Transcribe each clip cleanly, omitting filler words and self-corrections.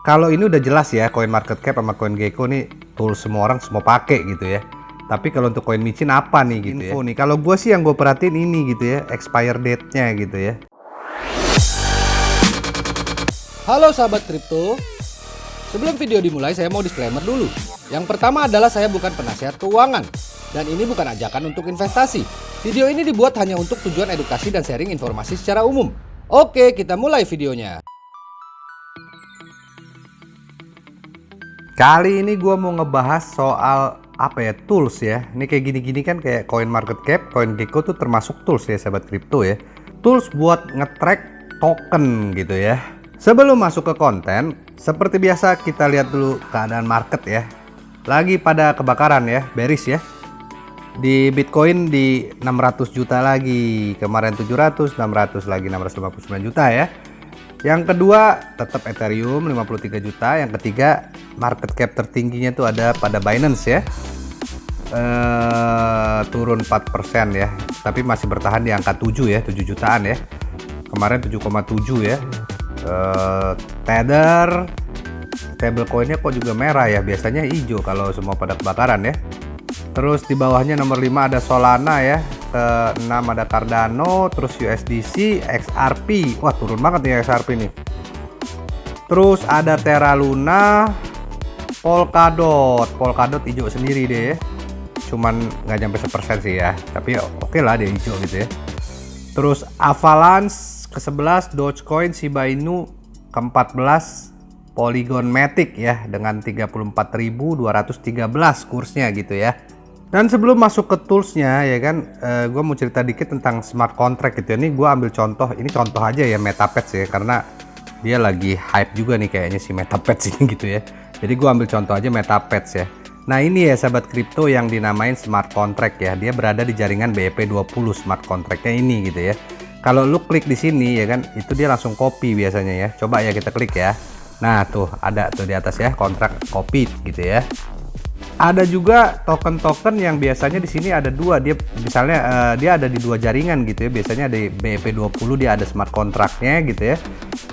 Kalau ini udah jelas ya, CoinMarketCap sama CoinGecko nih tools semua orang semua pakai gitu ya. Tapi kalau untuk koin micin apa nih gitu info ya? Nih, kalau gue sih yang gue perhatiin ini gitu ya, expire date-nya gitu ya. Halo sahabat kripto. Sebelum video dimulai saya mau disclaimer dulu. Yang pertama adalah saya bukan penasihat keuangan dan ini bukan ajakan untuk investasi. Video ini dibuat hanya untuk tujuan edukasi dan sharing informasi secara umum. Oke, kita mulai videonya. Kali ini gue mau ngebahas soal tools ya. Ini kayak gini-gini kan kayak CoinMarketCap, CoinGecko tuh termasuk tools ya sahabat kripto ya. Tools buat nge-track token gitu ya. Sebelum masuk ke konten, seperti biasa kita lihat dulu keadaan market ya. Lagi pada kebakaran ya, bearish ya. Di Bitcoin di 600 juta lagi, kemarin 700, 600 lagi 659 juta ya. Yang kedua tetap Ethereum 53 juta. Yang ketiga market cap tertingginya tuh ada pada Binance ya, turun 4% ya, tapi masih bertahan di angka 7 ya, 7 jutaan ya, kemarin 7,7 ya. Tether stablecoinnya kok juga merah ya, biasanya hijau kalau semua pada kebakaran ya. Terus di bawahnya nomor 5 ada Solana ya, ke-6 ada Cardano, terus USDC, XRP, wah turun banget nih XRP nih. Terus ada Terra Luna, Polkadot hijau sendiri deh ya. Cuman nggak nyampe 1% sih ya, tapi oke lah dia hijau gitu ya. Terus Avalanche ke-11, Dogecoin, Shiba Inu ke-14, Polygon Matic ya dengan 34.213 kursnya gitu ya. Dan sebelum masuk ke toolsnya ya kan, gue mau cerita dikit tentang smart contract gitu ya. Ini gue ambil contoh, ini contoh aja ya MetaPets ya, karena dia lagi hype juga nih kayaknya si MetaPets ini gitu ya. Jadi gue ambil contoh aja MetaPets ya. Nah ini ya sahabat kripto yang dinamain smart contract ya. Dia berada di jaringan BEP20 smart contractnya ini gitu ya. Kalau lu klik di sini ya kan, itu dia langsung copy biasanya ya. Coba ya kita klik ya. Nah tuh ada tuh di atas ya, kontrak copy gitu ya. Ada juga token-token yang biasanya di sini ada dua, dia misalnya dia ada di dua jaringan gitu ya. Biasanya di BEP20 dia ada smart kontraknya gitu ya.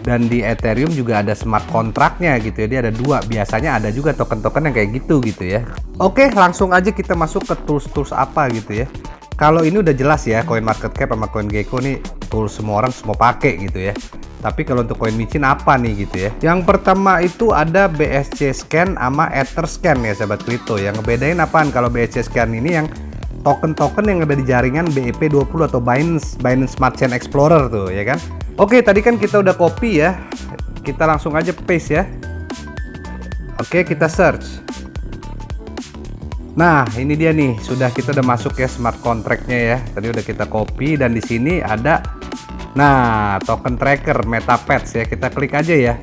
Dan di Ethereum juga ada smart kontraknya gitu ya. Dia ada dua. Biasanya ada juga token-token yang kayak gitu ya. Oke, langsung aja kita masuk ke tools-tools apa gitu ya. Kalau ini udah jelas ya, CoinMarketCap sama CoinGecko nih tools semua orang semua pakai gitu ya. Tapi kalau untuk koin micin apa nih gitu ya. Yang pertama itu ada BSC Scan sama Etherscan ya sahabat kripto. Yang ngebedain apaan? Kalau BSC Scan ini yang token-token yang ada di jaringan BEP20 atau Binance Smart Chain Explorer tuh ya kan. Oke, tadi kan kita udah copy ya. Kita langsung aja paste ya. Oke, kita search. Nah, ini dia nih, kita udah masuk ya smart contract-nya ya. Tadi udah kita copy dan di sini ada token tracker MetaPets ya. Kita klik aja ya.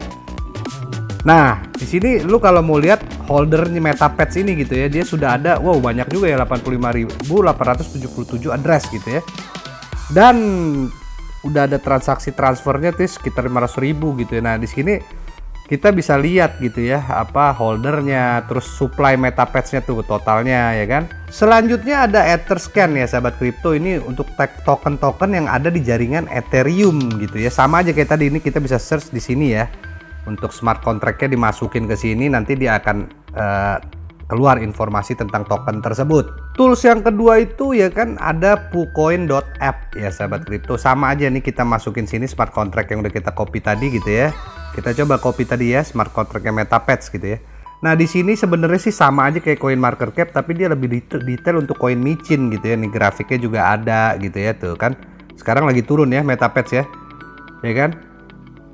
Nah, di sini lu kalau mau lihat holdernya MetaPets ini gitu ya, dia sudah ada banyak juga ya, 85.877 address gitu ya. Dan udah ada transaksi transfernya tuh sekitar 500.000 gitu ya. Nah, di sini kita bisa lihat gitu ya, holdernya, terus supply MetaPets-nya tuh totalnya ya kan. Selanjutnya ada Etherscan ya sahabat kripto, ini untuk token-token yang ada di jaringan Ethereum gitu ya. Sama aja kayak tadi, ini kita bisa search di sini ya. Untuk smart contract-nya dimasukin ke sini, nanti dia akan keluar informasi tentang token tersebut. Tools yang kedua itu ya kan ada PooCoin.app ya sahabat kripto. Sama aja nih, kita masukin sini smart contract yang udah kita copy tadi gitu ya. Kita coba copy tadi ya smart contract-nya MetaPets gitu ya. Nah di sini sebenarnya sih sama aja kayak CoinMarketCap, tapi dia lebih detail untuk koin micin gitu ya. Nih grafiknya juga ada gitu ya, tuh kan. Sekarang lagi turun ya MetaPets ya. Ya kan?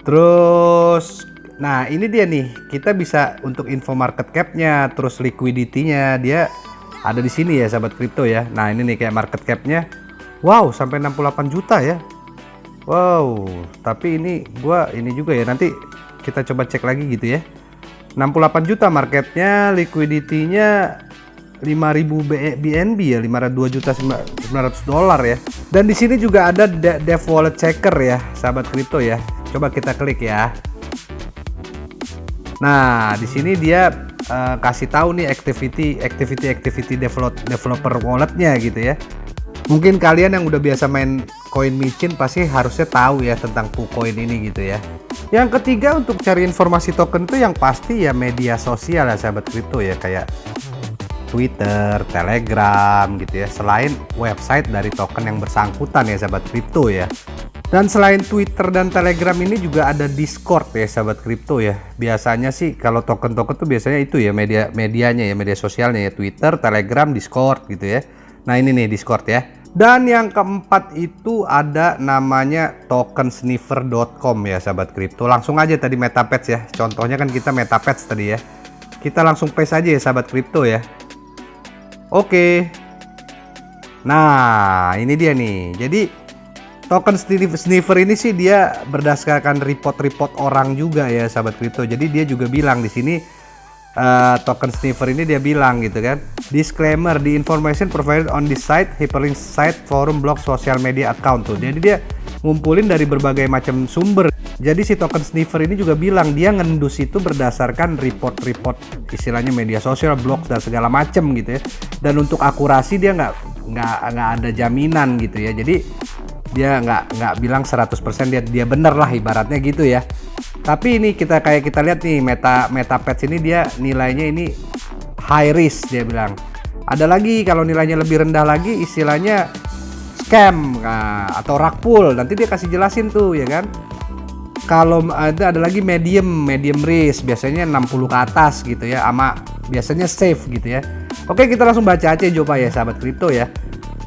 Terus nah ini dia nih, kita bisa untuk info market cap-nya, terus liquidity-nya dia ada di sini ya sahabat kripto ya. Nah ini nih kayak market cap-nya, sampai 68 juta ya. Tapi ini juga ya, nanti kita coba cek lagi gitu ya. 68 juta marketnya, liquidity-nya 5.000 BNB ya, 502.900 dolar ya. Dan di sini juga ada Dev Wallet Checker ya sahabat kripto ya. Coba kita klik ya. Nah, di sini dia kasih tahu nih activity developer walletnya gitu ya. Mungkin kalian yang udah biasa main koin micin pasti harusnya tahu ya tentang KuCoin ini gitu ya. Yang ketiga untuk cari informasi token itu yang pasti ya media sosial ya sahabat kripto ya, kayak Twitter, Telegram gitu ya. Selain website dari token yang bersangkutan ya sahabat kripto ya. Dan selain Twitter dan Telegram ini juga ada Discord ya sahabat kripto ya. Biasanya sih kalau token-token tuh biasanya itu ya medianya ya, media sosialnya ya, Twitter, Telegram, Discord gitu ya. Nah ini nih Discord ya. Dan yang keempat itu ada namanya tokensniffer.com ya sahabat kripto. Langsung aja tadi MetaPads ya. Contohnya kan kita MetaPads tadi ya. Kita langsung paste aja ya sahabat kripto ya. Oke. Nah, ini dia nih. Jadi token sniffer ini sih dia berdasarkan report-report orang juga ya sahabat kripto. Jadi dia juga bilang di sini token sniffer ini dia bilang gitu kan. Disclaimer, the information provided on this site, hyperlink site, forum, blog, social media account tuh. Jadi dia ngumpulin dari berbagai macam sumber. Jadi si token sniffer ini juga bilang dia ngendus itu berdasarkan report-report istilahnya media sosial, blog dan segala macam gitu ya. Dan untuk akurasi dia nggak ada jaminan gitu ya. Jadi dia nggak bilang 100% dia bener lah ibaratnya gitu ya. Tapi ini kita lihat nih MetaPads ini dia nilainya ini high risk dia bilang. Ada lagi kalau nilainya lebih rendah lagi istilahnya scam atau rug pull. Nanti dia kasih jelasin tuh ya kan. Kalau ada lagi medium risk biasanya 60 ke atas gitu ya, sama biasanya safe gitu ya. Oke, kita langsung baca aja coba ya sahabat kripto ya.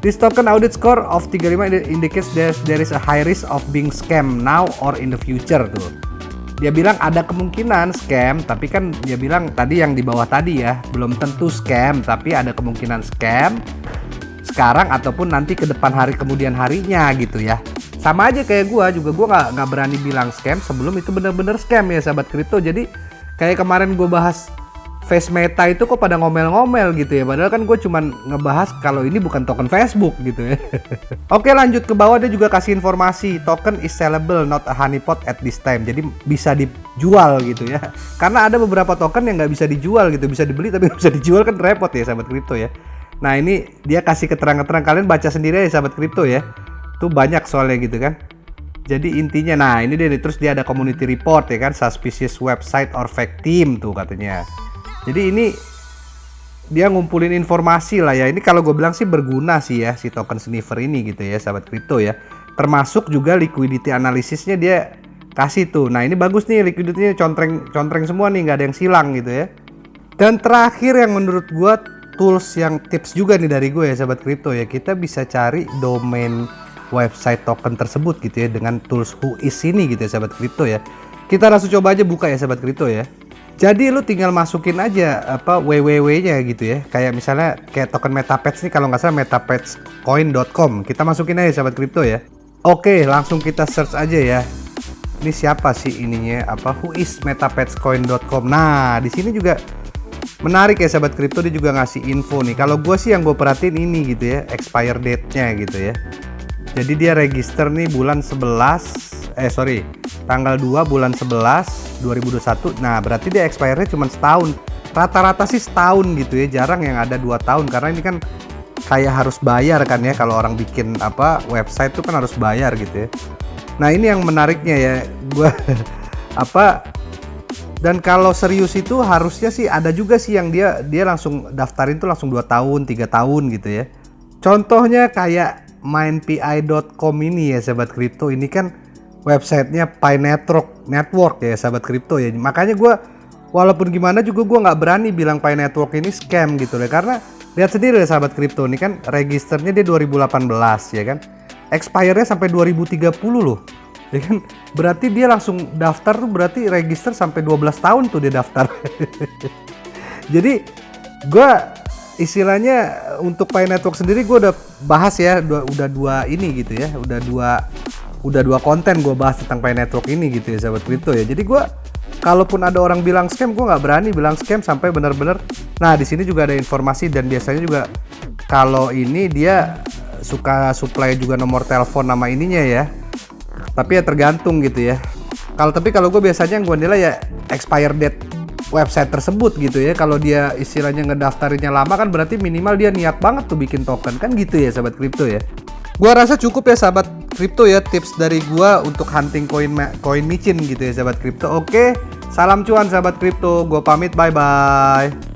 This token audit score of 35 indicates there is a high risk of being scam now or in the future tuh. Dia bilang ada kemungkinan scam, tapi kan dia bilang tadi yang di bawah tadi ya, belum tentu scam, tapi ada kemungkinan scam sekarang ataupun nanti ke depan hari kemudian harinya gitu ya. Sama aja kayak gua nggak berani bilang scam sebelum itu bener-bener scam ya sahabat kripto. Jadi kayak kemarin gua bahas Face Meta itu kok pada ngomel-ngomel gitu ya, padahal kan gue cuman ngebahas kalau ini bukan token Facebook gitu ya. Oke, lanjut ke bawah dia juga kasih informasi token is sellable not a honeypot at this time. Jadi bisa dijual gitu ya, karena ada beberapa token yang nggak bisa dijual gitu, bisa dibeli tapi nggak bisa dijual, kan repot ya sahabat kripto ya. Nah ini dia kasih keterangan-keterangan, kalian baca sendiri ya sahabat kripto ya, tuh banyak soalnya gitu kan. Jadi intinya, nah ini dia, terus dia ada community report ya kan, suspicious website or fake team tuh katanya. Jadi ini dia ngumpulin informasi lah ya. Ini kalau gue bilang sih berguna sih ya si token sniffer ini gitu ya sahabat kripto ya. Termasuk juga liquidity analisisnya dia kasih tuh. Nah ini bagus nih, liquidity-nya contreng semua nih, nggak ada yang silang gitu ya. Dan terakhir yang menurut gue tools yang tips juga nih dari gue ya sahabat kripto ya, kita bisa cari domain website token tersebut gitu ya dengan tools Whois ini gitu ya sahabat kripto ya. Kita langsung coba aja buka ya sahabat kripto ya. Jadi lu tinggal masukin aja apa www-nya gitu ya. Kayak misalnya kayak token MetaPads nih, kalau nggak salah metapadscoin.com. Kita masukin aja sahabat kripto ya. Oke, langsung kita search aja ya. Ini siapa sih ininya? Apa Whois metapadscoin.com. Nah, di sini juga menarik ya sahabat kripto, dia juga ngasih info nih. Kalau gue sih yang gue perhatiin ini gitu ya, expire date-nya gitu ya. Jadi dia register nih bulan 11 tanggal 2 bulan 11 2021. Nah berarti dia expire-nya cuma setahun. Rata-rata sih setahun gitu ya, jarang yang ada 2 tahun, karena ini kan kayak harus bayar kan ya, kalau orang bikin apa website tuh kan harus bayar gitu ya. Nah ini yang menariknya ya gua apa, dan kalau serius itu harusnya sih ada juga sih yang dia langsung daftarin tuh langsung 2 tahun 3 tahun gitu ya. Contohnya kayak mindpi.com ini ya sahabat kripto, ini kan websitenya Pi Network ya sahabat kripto ya. Makanya gue walaupun gimana juga gue nggak berani bilang Pi Network ini scam gitu ya, karena lihat sendiri ya sahabat kripto, ini kan registernya dia 2018 ya kan, expire-nya sampai 2030 loh ya kan. Berarti dia langsung daftar tuh berarti register sampai 12 tahun tuh dia daftar. Jadi gue istilahnya untuk Pi Network sendiri gue udah bahas ya, udah dua ini gitu ya, udah dua konten gue bahas tentang Pi Network ini gitu ya sahabat kripto ya. Jadi gue kalaupun ada orang bilang scam, gue nggak berani bilang scam sampai benar-benar. Nah di sini juga ada informasi, dan biasanya juga kalau ini dia suka supply juga nomor telepon nama ininya ya, tapi ya tergantung gitu ya. Tapi kalau gue biasanya yang gue nilai ya expire date website tersebut gitu ya. Kalau dia istilahnya ngedaftarinnya lama kan berarti minimal dia niat banget tuh bikin token, kan gitu ya sahabat kripto ya. Gua rasa cukup ya sahabat kripto ya tips dari gua untuk hunting koin micin gitu ya sahabat kripto. Oke, salam cuan sahabat kripto. Gua pamit, bye bye.